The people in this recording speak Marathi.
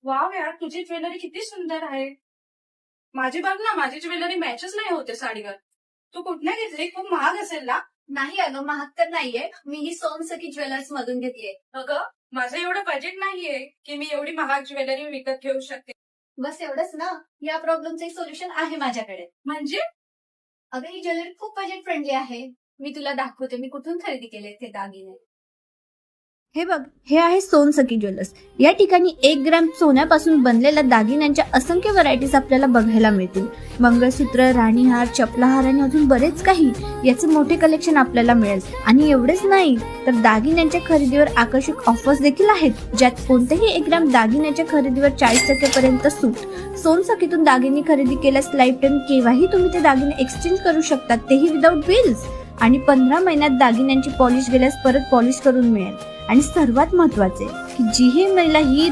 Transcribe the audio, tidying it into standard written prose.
वाव यार, तुझी ज्वेलरी किती सुंदर आहे. माझी बघ ना, माझी ज्वेलरी मॅचच नाही होते साडीवर. तू कुठनं घेतली? खूप महाग असेल ना? नाही अगं, महाग तर नाहीये. मी ही सोनसखी ज्वेलर्स मधून घेतलीये. अगं, माझं एवढं बजेट नाहीये की मी एवढी महाग ज्वेलरी विकत घेऊ शकते. बस एवढंच ना. या प्रॉब्लेमचं एक सोल्युशन आहे माझ्याकडे. म्हणजे? अगं, ही ज्वेलरी खूप बजेट फ्रेंडली आहे. मी तुला दाखवते मी कुठून खरेदी केले ते दागिने. हे बघ, हे आहे सोनसखी ज्वेलर्स. या ठिकाणी 1 ग्रॅम सोन्यापासून बनलेल्या दागिन्यांच्या असंख्य व्हरायटीज आपल्याला बघायला मिळतील. मंगळसूत्र, राणीहार, चपलाहार आणि अजून बरेच काही याचे मोठे कलेक्शन आपल्याला मिळेल. आणि एवढेच नाही तर दागिन्यांच्या खरेदीवर आकर्षक ऑफर्स देखील आहेत, ज्यात कोणत्याही 1 ग्रॅम दागिन्याच्या खरेदीवर 40% पर्यंत सूट. सोनसखीतून दागिने खरेदी केल्यास लाईफ टाईम केव्हाही तुम्ही ते दागिने एक्सचेंज करू शकता, तेही विदाऊट बिल्स. आणि 15 महिन्यात दागिन्यांची पॉलिश गेल्यास परत पॉलिश करून मिळेल. आणि सर्वात महत्वाचे की जी ही महिला ही